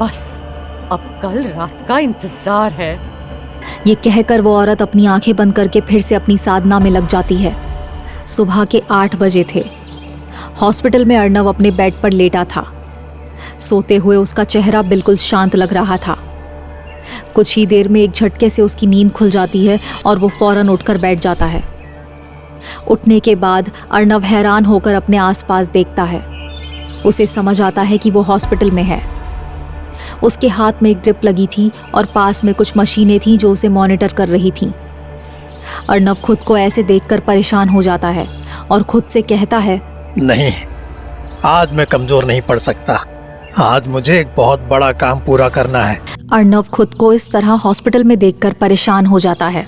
बस अब कल रात का इंतजार है। ये कहकर वो औरत अपनी आंखें बंद करके फिर से अपनी साधना में लग जाती है। सुबह के 8 बजे थे। हॉस्पिटल में अर्णव अपने बेड पर लेटा था। सोते हुए उसका चेहरा बिल्कुल शांत लग रहा था। कुछ ही देर में एक झटके से उसकी नींद खुल जाती है और वो फौरन उठकर बैठ जाता है। उठने के बाद अर्णव हैरान होकर अपने आसपास देखता है। उसे समझ आता है कि वो हॉस्पिटल में है। उसके हाथ में एक ड्रिप लगी थी और पास में कुछ मशीनें थीं जो उसे मॉनिटर कर रही थीं। अर्णव खुद को ऐसे देखकर परेशान हो जाता है और खुद से कहता है, नहीं, आज मैं कमजोर नहीं पड़ सकता। आज मुझे एक बहुत बड़ा काम पूरा करना है। अर्णव खुद को इस तरह हॉस्पिटल में देखकर परेशान हो जाता है।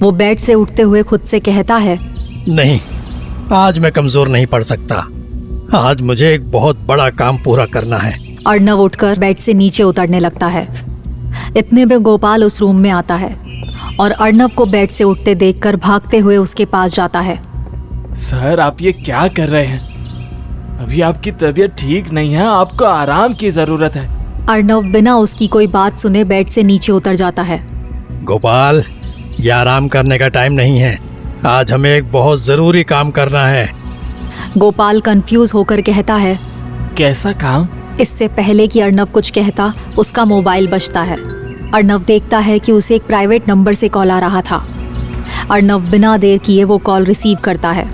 वो बेड से उठते हुए खुद से कहता है, नहीं, आज मैं कमजोर नहीं पड़ सकता। आज मुझे एक बहुत बड़ा काम पूरा करना है। अर्णव उठकर बेड से नीचे उतरने लगता है। इतने में गोपाल उस रूम में आता है और अर्णव को बेड से उठते देखकर भागते हुए उसके पास जाता है। सर, आप ये क्या कर रहे हैं? अभी आपकी तबीयत ठीक नहीं है, आपको आराम की जरूरत है। अर्णव बिना उसकी कोई बात सुने बेड से नीचे उतर जाता है। गोपाल, ये आराम करने का टाइम नहीं है। आज हमें एक बहुत जरूरी काम करना है। गोपाल कंफ्यूज होकर कहता है, कैसा काम? इससे पहले कि अर्णव कुछ कहता, उसका मोबाइल बजता है। अर्णव देखता है कि उसे एक प्राइवेट नंबर से कॉल आ रहा था। अर्णव बिना देर किए वो कॉल रिसीव करता है।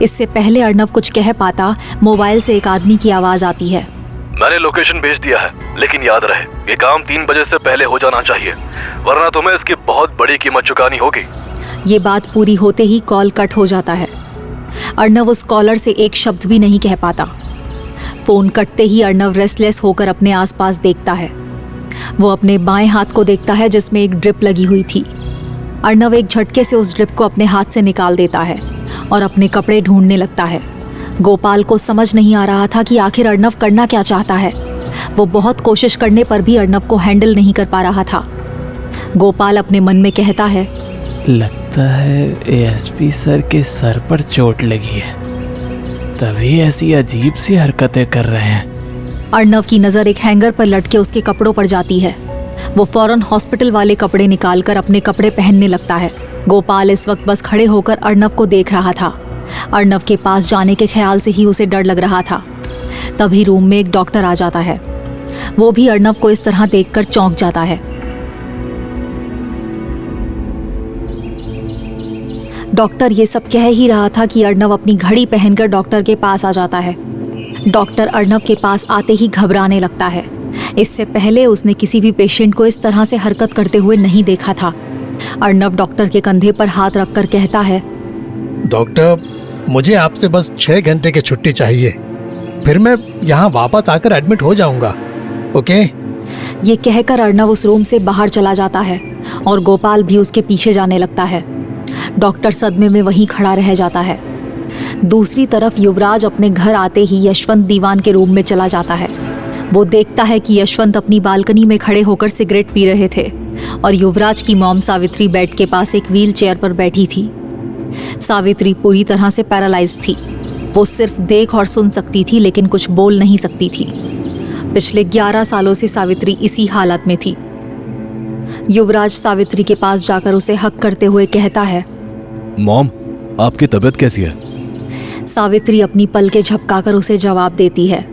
इससे पहले अर्णव कुछ कह पाता, मोबाइल से एक आदमी की आवाज आती है। मैंने लोकेशन भेज दिया है, लेकिन याद रहे ये काम 3 बजे से पहले हो जाना चाहिए, वरना तुम्हें इसकी बहुत बड़ी कीमत चुकानी होगी। ये बात पूरी होते ही कॉल कट हो जाता है। अर्णव उस कॉलर से एक शब्द भी नहीं कह पाता। फोन कटते ही अर्णव रेस्टलेस होकर अपने आसपास देखता है। वो अपने बाएं हाथ को देखता है जिसमें एक ड्रिप लगी हुई थी। अर्णव एक झटके से उस ड्रिप को अपने हाथ से निकाल देता है और अपने कपड़े ढूंढने लगता है। गोपाल को समझ नहीं आ रहा था कि आखिर अर्णव करना क्या चाहता है। वो बहुत कोशिश करने पर भी अर्णव को हैंडल नहीं कर पा रहा था। गोपाल अपने मन में कहता है, लगता है एएसपी सर के सर पर चोट लगी है, तभी ऐसी अजीब सी हरकतें कर रहे हैं। अर्णव की नज़र एक हैंगर पर लटके उसके कपड़ों पर जाती है। वो फौरन हॉस्पिटल वाले कपड़े निकालकर अपने कपड़े पहनने लगता है। गोपाल इस वक्त बस खड़े होकर अर्णव को देख रहा था। अर्णव के पास जाने के ख्याल से ही उसे डर लग रहा था। तभी रूम में एक डॉक्टर आ जाता है। वो भी अर्णव को इस तरह देखकर चौंक जाता है। डॉक्टर ये सब कह ही रहा था कि अर्णव अपनी घड़ी पहनकर डॉक्टर के पास आ जाता है। डॉक्टर अर्णव के पास आते ही घबराने लगता है। इससे पहले उसने किसी भी पेशेंट को इस तरह से हरकत करते हुए नहीं देखा था। अर्णव डॉक्टर के कंधे पर हाथ रखकर कहता है, डॉक्टर, मुझे आपसे बस 6 घंटे की छुट्टी चाहिए, फिर मैं यहाँ वापस आकर एडमिट हो जाऊंगा, ओके? ये कहकर अर्णव उस रूम से बाहर चला जाता है और गोपाल भी उसके पीछे जाने लगता है। डॉक्टर सदमे में वहीं खड़ा रह जाता है। दूसरी तरफ युवराज अपने घर आते ही यशवंत दीवान के रूम में चला जाता है। वो देखता है कि यशवंत अपनी बालकनी में खड़े होकर सिगरेट पी रहे थे और युवराज की मॉम सावित्री बेड के पास एक व्हील चेयर पर बैठी थी। सावित्री पूरी तरह से पैरालाइज थी। वो सिर्फ देख और सुन सकती थी, लेकिन कुछ बोल नहीं सकती थी। पिछले 11 सालों से सावित्री इसी हालत में थी। युवराज सावित्री के पास जाकर उसे हक करते हुए कहता है, मॉम, आपकी तबीयत कैसी है? सावित्री अपनी पलकें झपकाकर उसे जवाब देती है।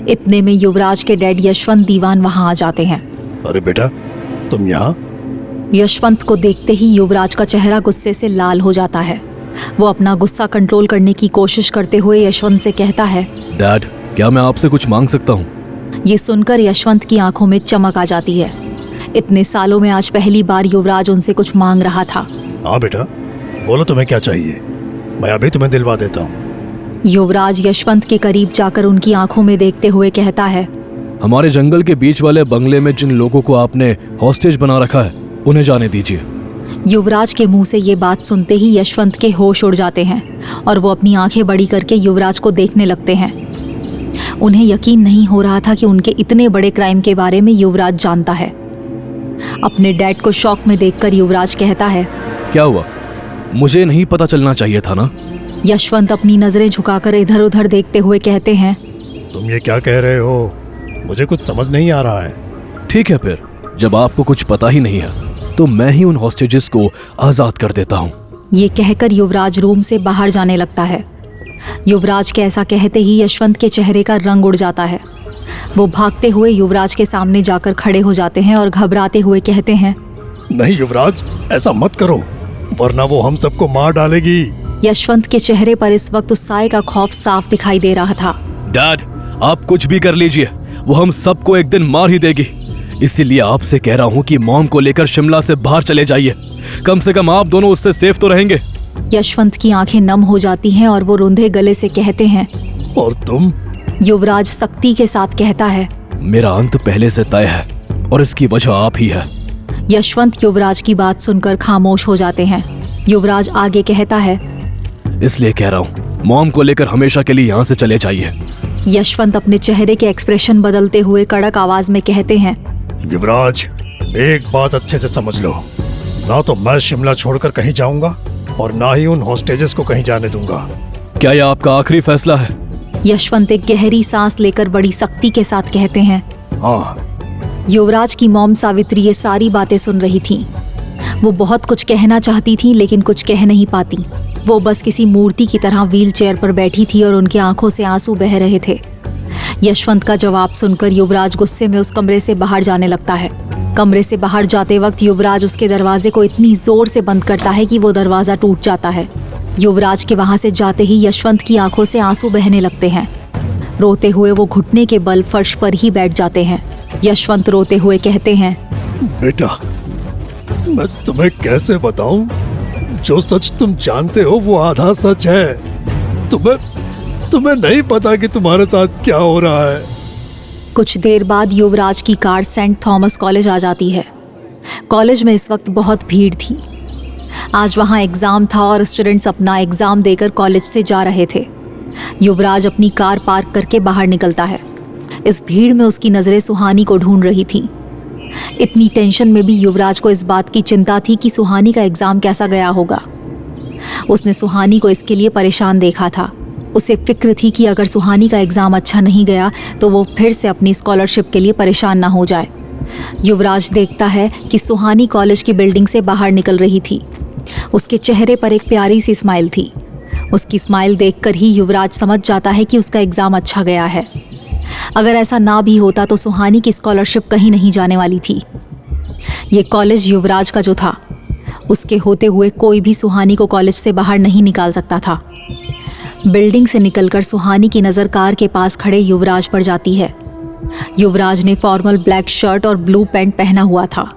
इतने में युवराज के डैड यशवंत दीवान वहां आ जाते हैं। अरे बेटा, तुम यहाँ? यशवंत को देखते ही युवराज का चेहरा गुस्से से लाल हो जाता है। वो अपना गुस्सा कंट्रोल करने की कोशिश करते हुए यशवंत से कहता है, डैड, क्या मैं आपसे कुछ मांग सकता हूँ? ये सुनकर यशवंत की आंखों में चमक आ जाती है। इतने सालों में आज पहली बार युवराज उनसे कुछ मांग रहा था। हाँ बेटा, बोलो तुम्हें क्या चाहिए, मैं अभी तुम्हें दिलवा देता हूँ। युवराज यशवंत के करीब जाकर उनकी आंखों में देखते हुए कहता है, हमारे जंगल के बीच वाले बंगले में जिन लोगों को आपने हॉस्टेज बना रखा है, उन्हें जाने दीजिए। युवराज के मुंह से ये बात सुनते ही यशवंत के होश उड़ जाते हैं और वो अपनी आंखें बड़ी करके युवराज को देखने लगते हैं। उन्हें यकीन नहीं हो रहा था कि उनके इतने बड़े क्राइम के बारे में युवराज जानता है। अपने डैड को शॉक में देखकर युवराज कहता है, क्या हुआ? मुझे नहीं पता चलना चाहिए था ना? यशवंत अपनी नजरें झुकाकर इधर उधर देखते हुए कहते हैं, तुम ये क्या कह रहे हो? मुझे कुछ समझ नहीं आ रहा है। ठीक है फिर, जब आपको कुछ पता ही नहीं है तो मैं ही उन हॉस्टेजेस को आजाद कर देता हूँ। ये कहकर युवराज रूम से बाहर जाने लगता है। युवराज के ऐसा कहते ही यशवंत के चेहरे का रंग उड़ जाता है। वो भागते हुए युवराज के सामने जाकर खड़े हो जाते हैं और घबराते हुए कहते हैं, नहीं युवराज, ऐसा मत करो, वरना वो हम सबको मार डालेगी। यशवंत के चेहरे पर इस वक्त उस साए का खौफ साफ दिखाई दे रहा था। डैड, आप कुछ भी कर लीजिए, वो हम सबको एक दिन मार ही देगी। इसीलिए आपसे कह रहा हूँ कि मॉम को लेकर शिमला से बाहर चले जाइए। कम से कम आप दोनों उससे सेफ तो रहेंगे। यशवंत की आंखें नम हो जाती हैं और वो रुंधे गले से कहते हैं, और तुम? युवराज सख्ती के साथ कहता है, मेरा अंत पहले से तय है और इसकी वजह आप ही है। यशवंत युवराज की बात सुनकर खामोश हो जाते हैं। युवराज आगे कहता है, इसलिए कह रहा हूँ मॉम को लेकर हमेशा के लिए यहाँ से चले जाइए। यशवंत अपने चेहरे के एक्सप्रेशन बदलते हुए कड़क आवाज में कहते हैं, युवराज, एक बात अच्छे से समझ लो, ना तो मैं शिमला छोड़कर कहीं जाऊंगा और ना ही उन हॉस्टेजेस को कहीं जाने दूंगा। क्या यह आपका आखिरी फैसला है? यशवंत एक गहरी सांस लेकर बड़ी सख्ती के साथ कहते हैं। हाँ। युवराज की मॉम सावित्री ये सारी बातें सुन रही थीं। वो बहुत कुछ कहना चाहती थी लेकिन कुछ कह नहीं पाती। वो बस किसी मूर्ति की तरह व्हील चेयर पर बैठी थी और उनकी आंखों से आंसू बह रहे थे। यशवंत का जवाब सुनकर युवराज गुस्से में उस कमरे से बाहर जाने लगता है। कमरे से बाहर जाते वक्त युवराज उसके दरवाजे को इतनी जोर से बंद करता है कि वो दरवाजा टूट जाता है। युवराज के वहां से जाते ही यशवंत की आंखों से आंसू बहने लगते हैं। रोते हुए वो घुटने के बल फर्श पर ही बैठ जाते हैं। यशवंत रोते हुए कहते हैं, बेटा, मैं तुम्हें कैसे बताऊं? जो सच तुम जानते हो वो आधा सच है। तुम्हें नहीं पता कि तुम्हारे साथ क्या हो रहा है। कुछ देर बाद युवराज की कार सेंट थॉमस कॉलेज आ जाती है। कॉलेज में इस वक्त बहुत भीड़ थी। आज वहाँ एग्ज़ाम था और स्टूडेंट्स अपना एग्ज़ाम देकर कॉलेज से जा रहे थे। युवराज अपनी कार पार्क करके बाहर निकलता है। इस भीड़ में उसकी नज़रें सुहानी को ढूंढ रही थीं। इतनी टेंशन में भी युवराज को इस बात की चिंता थी कि सुहानी का एग्ज़ाम कैसा गया होगा। उसने सुहानी को इसके लिए परेशान देखा था। उसे फिक्र थी कि अगर सुहानी का एग्ज़ाम अच्छा नहीं गया तो वो फिर से अपनी स्कॉलरशिप के लिए परेशान ना हो जाए। युवराज देखता है कि सुहानी कॉलेज की बिल्डिंग से बाहर निकल रही थी। उसके चेहरे पर एक प्यारी सी स्माइल थी। उसकी स्माइल देखकर ही युवराज समझ जाता है कि उसका एग्ज़ाम अच्छा गया है। अगर ऐसा ना भी होता तो सुहानी की स्कॉलरशिप कहीं नहीं जाने वाली थी। ये कॉलेज युवराज का जो था, उसके होते हुए कोई भी सुहानी को कॉलेज से बाहर नहीं निकाल सकता था। बिल्डिंग से निकलकर सुहानी की नज़र कार के पास खड़े युवराज पर जाती है। युवराज ने फॉर्मल ब्लैक शर्ट और ब्लू पैंट पहना हुआ था।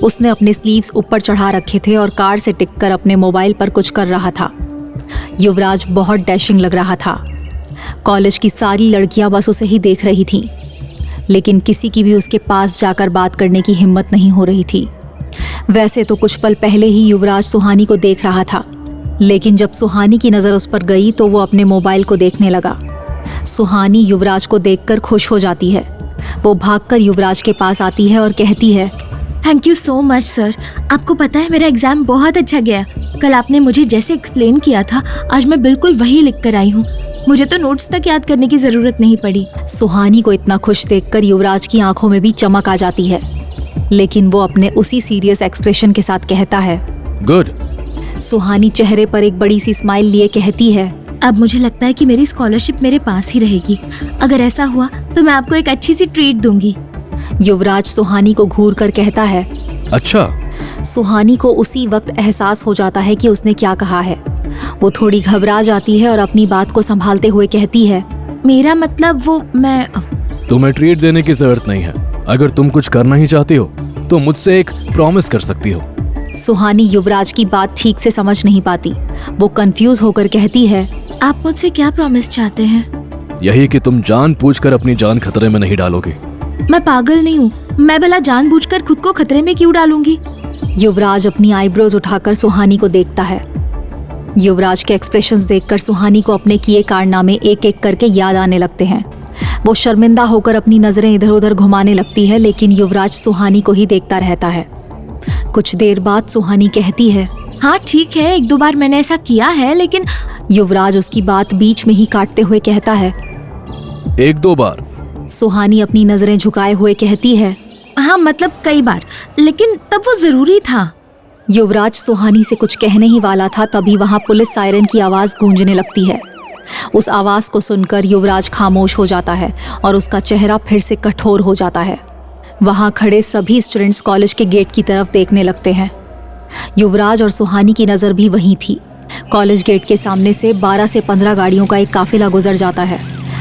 उसने अपने स्लीव्स ऊपर चढ़ा रखे थे और कार से टिककर अपने मोबाइल पर कुछ कर रहा था। युवराज बहुत डैशिंग लग रहा था। कॉलेज की सारी लड़कियां बस उसे ही देख रही थीं, लेकिन किसी की भी उसके पास जाकर बात करने की हिम्मत नहीं हो रही थी। वैसे तो कुछ पल पहले ही युवराज सुहानी को देख रहा था, लेकिन जब सुहानी की नज़र उस पर गई तो वो अपने मोबाइल को देखने लगा। सुहानी युवराज को देखकर खुश हो जाती है। वो भागकर युवराज के पास आती है और कहती है, thank you so much sir. आपको पता है मेरा एग्ज़ाम बहुत अच्छा गया। कल आपने मुझे जैसे एक्सप्लेन किया था, आज मैं बिल्कुल वही लिख कर आई हूँ। मुझे तो नोट्स तक याद करने की ज़रूरत नहीं पड़ी। सुहानी को इतना खुश देखकर युवराज की आंखों में भी चमक आ जाती है, लेकिन वो अपने उसी सीरियस एक्सप्रेशन के साथ कहता है, गुड। सुहानी चेहरे पर एक बड़ी सी स्माइल लिए कहती है, अब मुझे लगता है कि मेरी स्कॉलरशिप मेरे पास ही रहेगी। अगर ऐसा हुआ तो मैं आपको एक अच्छी सी ट्रीट दूंगी। युवराज सुहानी को घूर कर कहता है, अच्छा। सुहानी को उसी वक्त एहसास हो जाता है कि उसने क्या कहा है। वो थोड़ी घबरा जाती है और अपनी बात को संभालते हुए कहती है, मेरा मतलब मैं तुम्हें ट्रीट देने की जरूरत नहीं है। अगर तुम कुछ करना ही चाहती हो तो मुझसे एक प्रॉमिस कर सकती हो। सुहानी युवराज की बात ठीक से समझ नहीं पाती। वो कंफ्यूज होकर कहती है, आप मुझसे क्या प्रॉमिस चाहते हैं? यही कि तुम जानबूझकर अपनी जान खतरे में नहीं डालोगी। मैं पागल नहीं हूँ। मैं भला जानबूझकर खुद को खतरे में क्यों डालूंगी? युवराज अपनी आईब्रोज उठाकर सुहानी को देखता है। युवराज के एक्सप्रेशंस देखकर सुहानी को अपने किए कारनामे एक एक करके याद आने लगते हैं। वो शर्मिंदा होकर अपनी नजरें इधर उधर घुमाने लगती है, लेकिन युवराज सुहानी को ही देखता रहता है। कुछ देर बाद सुहानी कहती है, हाँ ठीक है, एक दो बार मैंने ऐसा किया है, लेकिन युवराज उसकी बात बीच में ही काटते हुए कहता है, एक दो बार? सुहानी अपनी नजरें झुकाए हुए कहती है, हाँ मतलब कई बार, लेकिन तब वो जरूरी था। युवराज सुहानी से कुछ कहने ही वाला था, तभी वहां पुलिस सायरन की आवाज गूंजने लगती है। उस आवाज को सुनकर युवराज खामोश हो जाता है और उसका चेहरा फिर से कठोर हो जाता है। वहां खड़े सभी स्टूडेंट्स कॉलेज के गेट की तरफ देखने लगते हैं। युवराज और सुहानी की नज़र भी वहीं थी। कॉलेज गेट के सामने से 12 से 15 गाड़ियों का एक काफिला गुजर जाता है।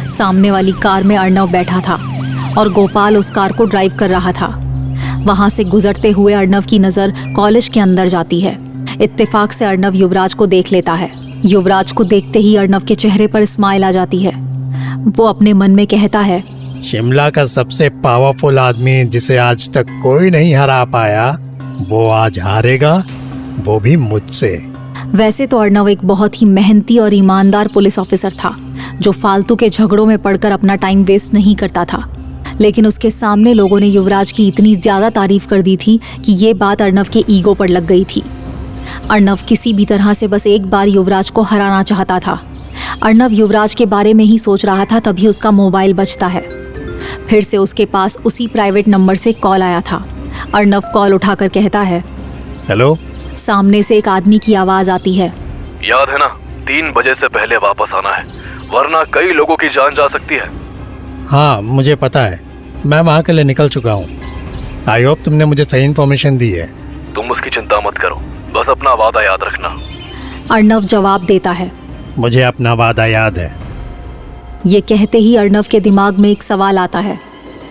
सामने वाली कार में अर्णव बैठा था और गोपाल उस कार को ड्राइव कर रहा था। वहां से गुजरते हुए अर्णव की नज़र कॉलेज के अंदर जाती है। इत्तेफाक से अर्णव युवराज को देख लेता है। युवराज को देखते ही अर्णव के चेहरे पर स्माइल आ जाती है। वो अपने मन में कहता है, शिमला का सबसे पावरफुल आदमी जिसे आज तक कोई नहीं हरा पाया, वो आज हारेगा, वो भी मुझसे। वैसे तो अर्णव एक बहुत ही मेहनती और ईमानदार पुलिस ऑफिसर था, जो फालतू के झगड़ों में पड़कर अपना टाइम वेस्ट नहीं करता था। लेकिन उसके सामने लोगों ने युवराज की इतनी ज्यादा तारीफ कर दी थी कि ये बात अर्णव के ईगो पर लग गई थी। अर्णव किसी भी तरह से बस एक बार युवराज को हराना चाहता था। अर्णव युवराज के बारे में ही सोच रहा था, तभी उसका मोबाइल बजता है। फिर से उसके पास उसी प्राइवेट नंबर से कॉल आया था। अर्णव कॉल उठाकर कहता है, हेलो। सामने से एक आदमी की आवाज आती है, याद है ना, 3 बजे से पहले वापस आना है, वरना कई लोगों की जान जा सकती है। हाँ मुझे पता है, मैं वहाँ के लिए निकल चुका हूँ। आई होप तुमने मुझे सही इन्फॉर्मेशन दी है। तुम उसकी चिंता मत करो, बस अपना वादा याद रखना। अर्णव जवाब देता है, मुझे अपना वादा याद है। ये कहते ही अर्णव के दिमाग में एक सवाल आता है,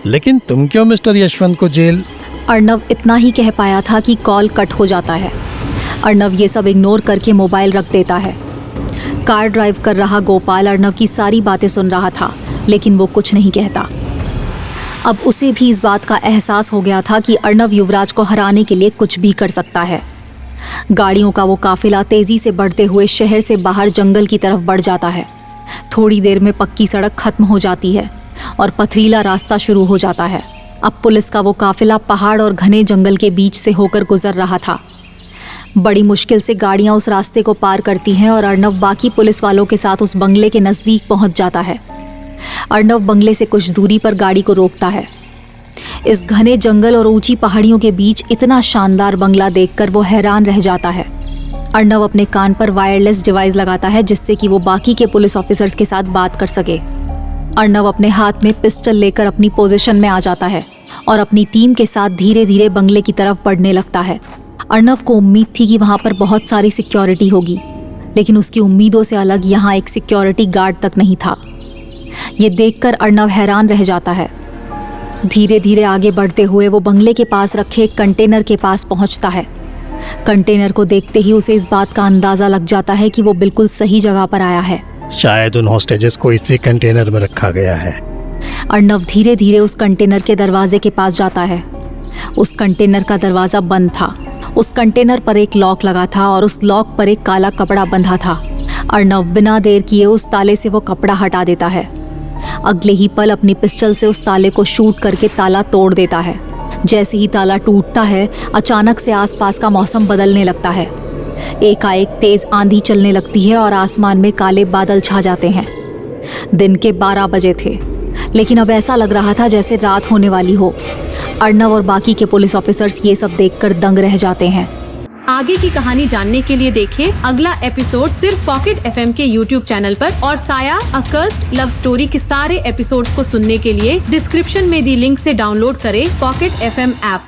लेकिन तुम क्यों मिस्टर यशवंत को जेल? अर्णव इतना ही कह पाया था कि कॉल कट हो जाता है। अर्णव ये सब इग्नोर करके मोबाइल रख देता है। कार ड्राइव कर रहा गोपाल अर्णव की सारी बातें सुन रहा था, लेकिन वो कुछ नहीं कहता। अब उसे भी इस बात का एहसास हो गया था कि अर्णव युवराज को हराने के लिए कुछ भी कर सकता है। गाड़ियों का वो काफिला तेजी से बढ़ते हुए शहर से बाहर जंगल की तरफ बढ़ जाता है। थोड़ी देर में पक्की सड़क खत्म हो जाती है और पथरीला रास्ता शुरू हो जाता है। अब पुलिस का वो काफिला पहाड़ और घने जंगल के बीच से होकर गुजर रहा था। बड़ी मुश्किल से गाड़ियां उस रास्ते को पार करती हैं और अर्णव बाकी पुलिस वालों के साथ उस बंगले के नज़दीक पहुंच जाता है। अर्णव बंगले से कुछ दूरी पर गाड़ी को रोकता है। इस घने जंगल और ऊंची पहाड़ियों के बीच इतना शानदार बंगला देखकर वो हैरान रह जाता है। अर्णव अपने कान पर वायरलेस डिवाइस लगाता है, जिससे कि वो बाकी के पुलिस ऑफिसर्स के साथ बात कर सके। अर्णव अपने हाथ में पिस्टल लेकर अपनी पोजीशन में आ जाता है और अपनी टीम के साथ धीरे धीरे बंगले की तरफ बढ़ने लगता है। अर्णव को उम्मीद थी कि वहाँ पर बहुत सारी सिक्योरिटी होगी, लेकिन उसकी उम्मीदों से अलग यहाँ एक सिक्योरिटी गार्ड तक नहीं था। ये देखकर अर्णव हैरान रह जाता है। धीरे धीरे आगे बढ़ते हुए वो बंगले के पास रखे एक कंटेनर के पास पहुंचता है। कंटेनर को देखते ही उसे इस बात का अंदाजा लग जाता है कि वो बिल्कुल सही जगह पर आया है। शायद उन हॉस्टेजेस को इसी कंटेनर में रखा गया है। अर्णव धीरे धीरे उस कंटेनर के दरवाजे के पास जाता है। उस कंटेनर का दरवाज़ा बंद था। उस कंटेनर पर एक लॉक लगा था और उस लॉक पर एक काला कपड़ा बंधा था। अर्णव बिना देर किए उस ताले से वो कपड़ा हटा देता है। अगले ही पल अपनी पिस्टल से उस ताले को शूट करके ताला तोड़ देता है। जैसे ही ताला टूटता है, अचानक से आसपास का मौसम बदलने लगता है। एकाएक तेज आंधी चलने लगती है और आसमान में काले बादल छा जाते हैं। दिन के 12 बजे थे, लेकिन अब ऐसा लग रहा था जैसे रात होने वाली हो। अर्णव और बाकी के पुलिस ऑफिसर्स ये सब देखकर दंग रह जाते हैं। आगे की कहानी जानने के लिए देखें अगला एपिसोड सिर्फ पॉकेट एफएम के YouTube चैनल पर, और साया अ कर्स्ड लव स्टोरी के सारे एपिसोड्स को सुनने के लिए डिस्क्रिप्शन में दी लिंक से डाउनलोड करें पॉकेट एफएम ऐप।